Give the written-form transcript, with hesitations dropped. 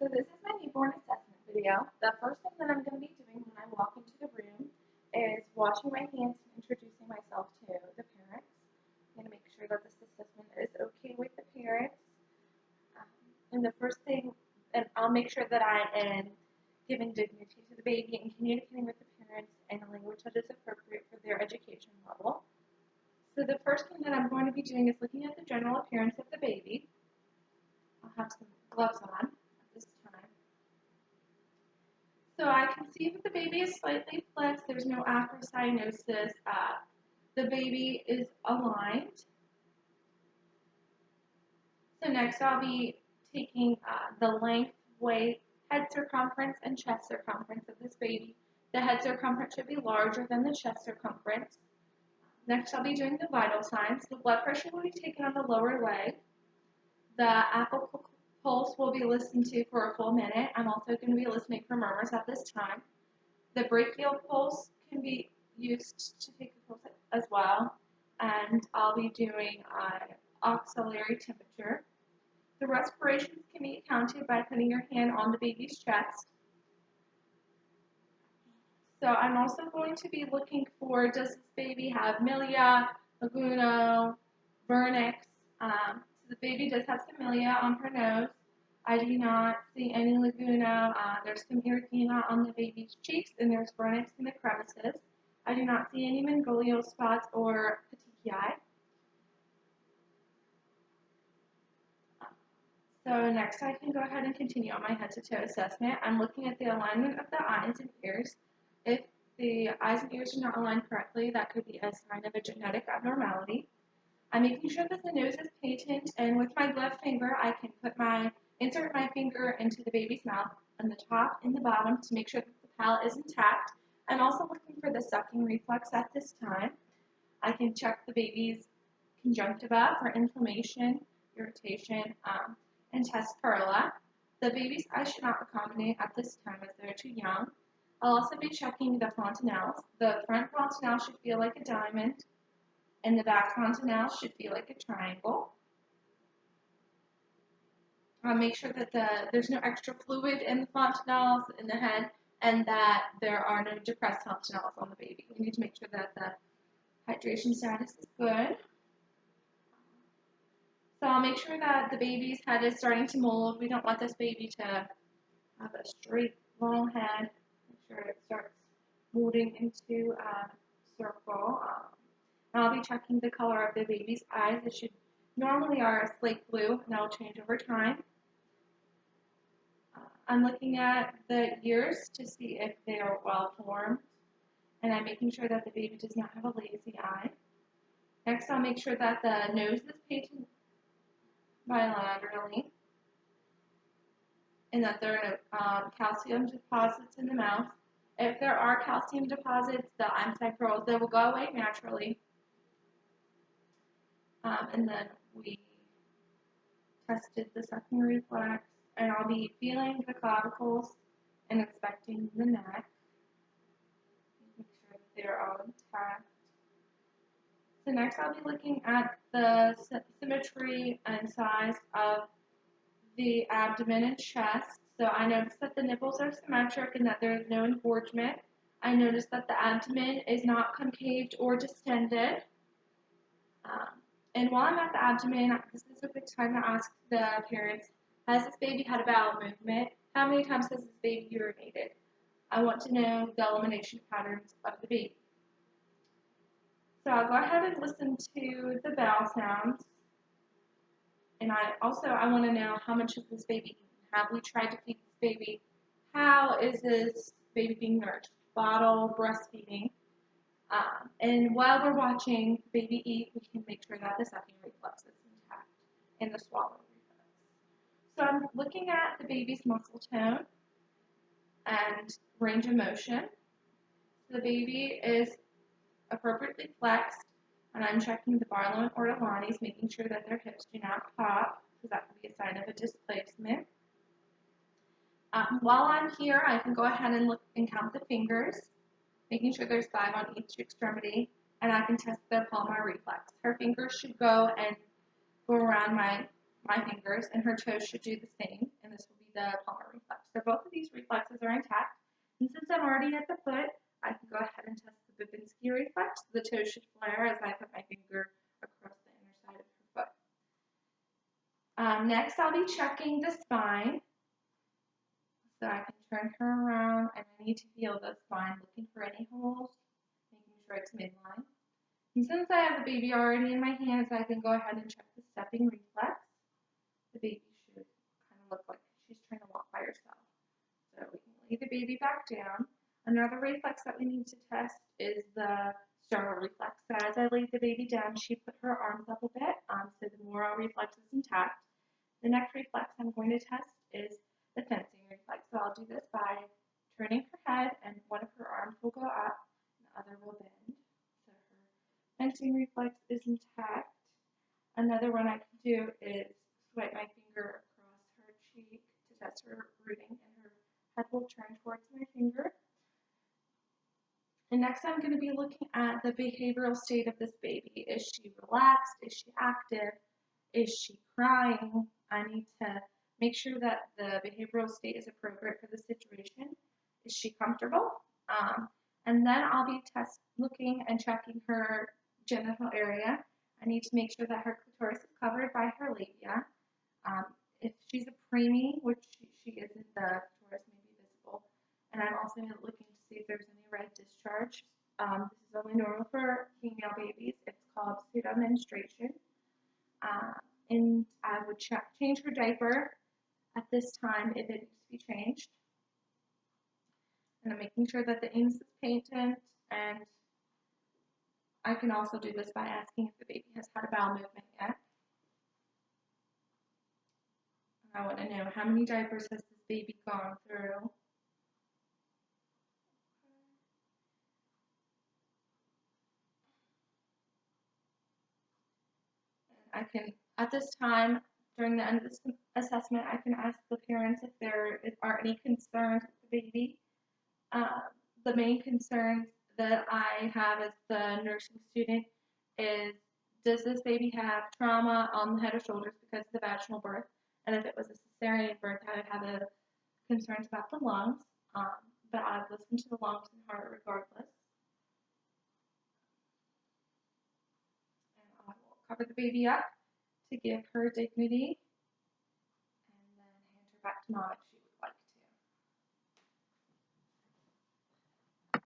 So this is my newborn assessment video. The first thing that I'm going to be doing when I walk into the room is washing my hands and introducing myself to the parents. I'm going to make sure that this assessment is okay with the parents. And the first thing, and I'll make sure that I am giving dignity to the baby and communicating with the parents in a language that is appropriate for their education level. So the first thing that I'm going to be doing is looking at the general appearance of the baby. I'll have some gloves on at this time. So I can see that the baby is slightly flexed. There's no acrocyanosis. The baby is aligned. So next I'll be taking the length, weight, head circumference, and chest circumference of this baby. The head circumference should be larger than the chest circumference. Next I'll be doing the vital signs. The blood pressure will be taken on the lower leg. The apical pulse will be listened to for a full minute. I'm also going to be listening for murmurs at this time. The brachial pulse can be used to take the pulse as well. And I'll be doing auxiliary temperature. The respirations can be counted by putting your hand on the baby's chest. So I'm also going to be looking for, does this baby have milia, laguno, vernix? So the baby does have some milia on her nose. I do not see any laguno. There's some erythema on the baby's cheeks, and there's vernix in the crevices. I do not see any mongolial spots or petechiae. So next I can go ahead and continue on my head-to-toe assessment. I'm looking at the alignment of the eyes and ears. If the eyes and ears are not aligned correctly, that could be a sign of a genetic abnormality. I'm making sure that the nose is patent, and with my gloved finger, I can insert my finger into the baby's mouth on the top and the bottom to make sure that the palate is intact. I'm also looking for the sucking reflex at this time. I can check the baby's conjunctiva for inflammation, irritation, and test perla. The baby's eyes should not accommodate at this time as they're too young. I'll also be checking the fontanelles. The front fontanelle should feel like a diamond, and the back fontanelle should feel like a triangle. I'll make sure that there's no extra fluid in the fontanelles in the head, and that there are no depressed fontanelles on the baby. We need to make sure that the hydration status is good. So I'll make sure that the baby's head is starting to mold. We don't want this baby to have a straight, long head. Make sure it starts molding into a circle. And I'll be checking the color of the baby's eyes. It should normally are a slate blue, and that will change over time. I'm looking at the ears to see if they are well formed, and I'm making sure that the baby does not have a lazy eye. Next, I'll make sure that the nose is patent bilaterally, and that there are no calcium deposits in the mouth. If there are calcium deposits, the IMSAC girls, they will go away naturally. And then we tested the sucking reflex, and I'll be feeling the clavicles and inspecting the neck, making sure that they're all intact. So next I'll be looking at the symmetry and size of the abdomen and chest. So I noticed that the nipples are symmetric and that there is no engorgement. I noticed that the abdomen is not concaved or distended. And while I'm at the abdomen, this is a good time to ask the parents, has this baby had a bowel movement? How many times has this baby urinated? I want to know the elimination patterns of the baby. So I'll go ahead and listen to the bowel sounds. And I want to know how much of this baby eaten. Have we tried to feed this baby? How is this baby being nourished? Bottle, breastfeeding. And while we're watching the baby eat, we can make sure that the sucking reflex is intact and the swallow reflex. So I'm looking at the baby's muscle tone and range of motion. So the baby is appropriately flexed, and I'm checking the Barlow and Ortolani's, making sure that their hips do not pop, because that could be a sign of a displacement. While I'm here, I can go ahead and look and count the fingers, making sure there's 5 on each extremity, and I can test the palmar reflex. Her fingers should go around my fingers, and her toes should do the same, and this will be the palmar reflex. So both of these reflexes are intact. And since I'm already at the foot, I can go ahead and test the Babinski reflex. The toe should flare as I put my finger across the inner side of her foot. Next, I'll be checking the spine. So I can turn her around, and I need to feel the spine, looking for any holes, making sure it's midline. And since I have the baby already in my hands, I can go ahead and check the stepping reflex. The baby should kind of look like she's trying to walk by herself. So we can lay the baby back down. Another reflex that we need to test is the startle reflex. So as I laid the baby down, she put her arms up a bit, so the moral reflex is intact. The next reflex I'm going to test is the fencing reflex. So I'll do this by turning her head, and one of her arms will go up, and the other will bend. So her fencing reflex is intact. Another one I can do is swipe my finger across her cheek to test her rooting, and her head will turn towards my finger. And next I'm going to be looking at the behavioral state of this baby. Is she relaxed? Is she active? Is she crying? I need to make sure that the behavioral state is appropriate for the situation. Is she comfortable? And then I'll be looking and checking her genital area. I need to make sure that her clitoris is covered by her labia. If she's a preemie, which she isn't, the clitoris may be visible. And I'm also looking to see if there's any red discharge. This is only normal for female babies. It's called pseudomenstruation. And I would change her diaper at this time if it needs to be changed. And I'm making sure that the anus is patent, and I can also do this by asking if the baby has had a bowel movement yet. And I want to know how many diapers has this baby gone through. I can, at this time, during the end of this assessment, I can ask the parents if there are any concerns with the baby. The main concerns that I have as the nursing student is, does this baby have trauma on the head or shoulders because of the vaginal birth? And if it was a cesarean birth, I would have concerns about the lungs, but I've listened to the lungs and heart regardless. And I will cover the baby up to give her dignity, and then hand her back to mom.